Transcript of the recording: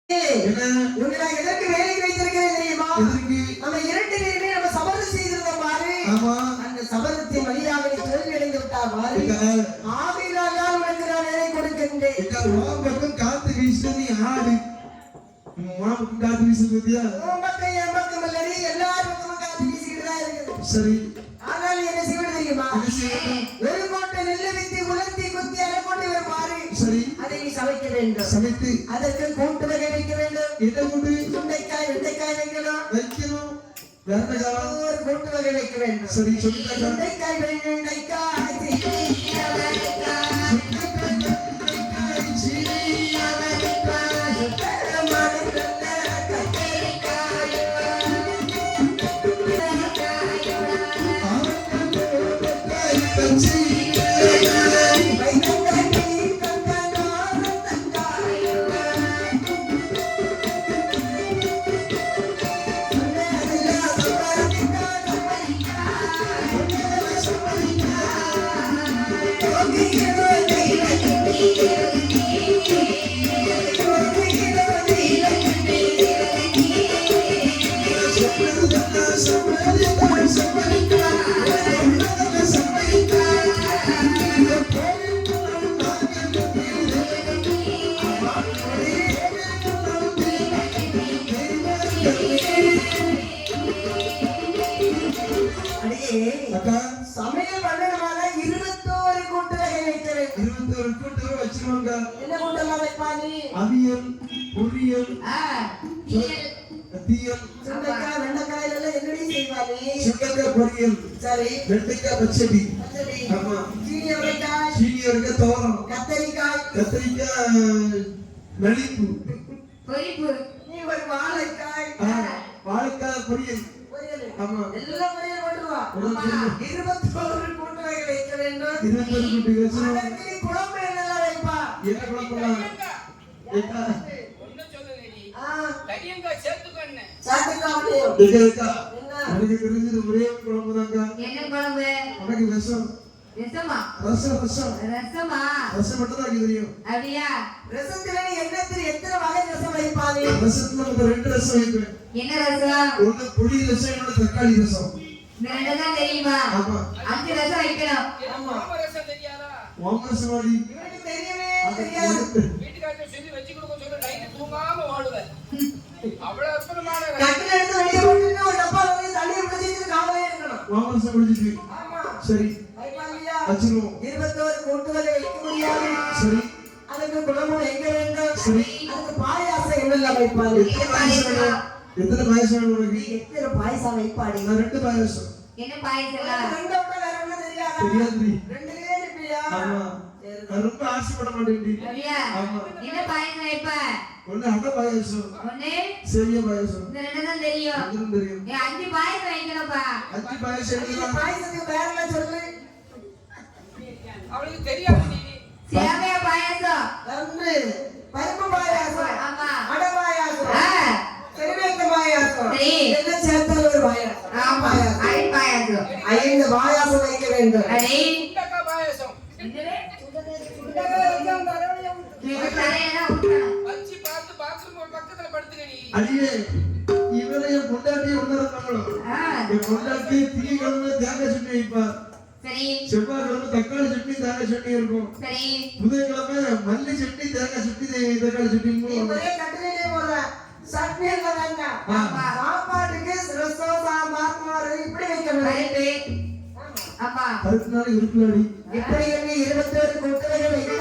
உன்னை எதற்கு வேலைக்கு வைத்திருக்கிறேன் தெரியுமா? நம்ம இரண்டு பேருமே நம்ம சபதம் செய்திருந்தோம் பாரு. அந்த சபதத்தின் வழியாக நீ தோல்வி அடைந்து விட்டார் பாரு. ஆகையினால் தான் உனக்கு நான் வேலை கொடுக்கின்றேன். பக்கம் காத்து வீசு, நீ ஆடு. பக்கம் காத்து வீசு பத்தியா? பக்கம் என் பக்கம் இல்லடி, எல்லாரும் பக்கமும் காத்து வீசிக்கிட்டு தான் இருக்குது. சரி, ஆனால் என்ன செய்வது தெரியுமா? ஒரு கோட்டை நெல்லை வைத்து உலர்த்தி குத்தி அரைக்கொண்டு வரும் பாரு. சரி, அதை நீ சமைக்க வேண்டும். சமைத்து அதற்கு கூட்டு வகை வைக்க வேண்டும். இதை கொண்டு சுண்டைக்காய் வெண்டைக்காய் வைக்கணும். வேற ஒரு கூட்டு வகை வைக்க வேண்டும். சரி, சுண்டைக்காய் வெண்டைக்காய் சமையல் பண்ணணுமான 21 கூட்டு வகை வைக்க வேண்டும். 21 கூட்டு வகை வச்சிருவாங்க. என்ன கூட்டெல்லாம் வைப்பாங்க? அவியல், பொரியல், தீயல், சுண்டைக்காய் வெண்டைக்காயில எல்லாம் என்னடி செய்வாங்க? சுண்டைக்காய் பொரியல், சரி, வெண்டைக்காய் பச்சடி, ஆமா, சீனி அவரைக்காய், தோரம், கத்தரிக்காய், நளிப்பு, நீ ஒரு வாழைக்காய், வாழைக்காய் பொரியல், ஆமா, எல்லாம் பொரியல் போட்டுவா. 21 கூட்டு வகை வைக்க வேண்டும். 21 கூட்டு வகை. அதற்கு குழம்பு என்னெல்லாம் வைப்பா? என்ன குழம்புலாம்? எனக்கு தெரிஞ்சது ஒரே குழம்புதாங்க. என்ன குழம்பு? உனக்கு ரசம். ரசமா? ரசம் மட்டும் தான் எனக்கு தெரியும். அப்படியா? ரசத்துல எத்தனை வகை ரசம் வைப்பாங்க? ரசத்துல நம்ம 2 ரசம் வைப்பேன். என்ன ரசம்? ஒண்ணு புளி ரசம், இன்னொன்னு தக்காளி ரசம். இந்த ரெண்டு தான் தெரியுமா? ஆமா. 5 ரசம் வைக்கணும். ஆமா. ரசம் தெரியாதா? ரசம் வாடி. இவனுக்கு தெரியவே தெரியாது. வீட்டுக்காரங்க சொல்லி வச்சு கொடுக்க சொல்ல நைட் தூங்காம வாழுவேன். அவ்வளவு அற்புதமான கட்டில எடுத்து வெளியே போட்டுட்டு ஒரு டப்பா வந்து தண்ணியை பிடிச்சிட்டு காவலே இருக்கணும். ரசம் குடிச்சிட்டு. ஆமா. சரி. வைப்பாங்கயா? வச்சிருவோம். 21 கூட்டு வகை வைக்க முடியாது. சரி. அதுக்கு குழம்பு வைக்க வேண்டும். சரி. அதுக்கு பாயாசம் என்னெல்லாம் வைப்பாங்க? எத்தனை பாயசம் வேணும் உனக்கு? எத்தனை பாயசம் வைப்பாடி? 2 பாயசம். என்ன பாயசம்? ரெண்டு விட்டா வேற ஒண்ணும் தெரியாதா? தெரியாது. ரெண்டுலயே இருப்பியா? ஆமா. நான் ரொம்ப ஆசைப்பட மாட்டேன். அப்படியா? ஆமா. என்ன பாயசம் வைப்ப? ஒண்ணு அடை பாயசம், ஒண்ணு சேமியா பாயசம். இந்த ரெண்டு தான் தெரியும். அதுவும் தெரியும். 5 பாயசம் வைக்கணும்ப்பா. 5 பாயசம் எடுக்கலாம். பாயசத்துக்கு பேர் என்ன சொல்லு? அவளுக்கு தெரியாது. சேமியா பாயசம், பருப்பு பாயாசம், ஆமா, அடை பாயாசம், திருவேக்க பாயாசம், சரி, எல்லாம் சேர்த்தால் ஒரு பாயாசம். ஆமா, அடை பாயசம். 5 பாயாசம் வைக்க வேண்டும். அடே சுண்டக்காய் பாயாசம். நீங்க தலையெல்லாம் ஊத்தணும். வச்சி பார்த்து பாத்ரூம் பக்கத்துல படுத்துக்கடி. அடியே, இவரை என் பொண்டாட்டி உணர்ந்தாங்களோ? என் பொண்டாட்டி திங்கக்கிழமை தேங்காய் சட்னி வைப்பா. சரி. செவ்வாய்க்கிழமை தக்காளி சட்னி தேங்காய் சட்னி இருக்கும். சரி. புதன்கிழமை மல்லி சட்னி தேங்காய் சட்னி தக்காளி சட்னி. ஒரே கட்டிலே போற சட்னி எல்லாம் வேண்டாம். ஆமா. சாப்பாட்டுக்கு ரசம், சாம்பார், மோர் இப்படி வைக்க வேண்டும். ஆமா. அதுக்கு நாள் இருக்குல்லடி. இப்படி 21 கூட்டு வகை வைக்க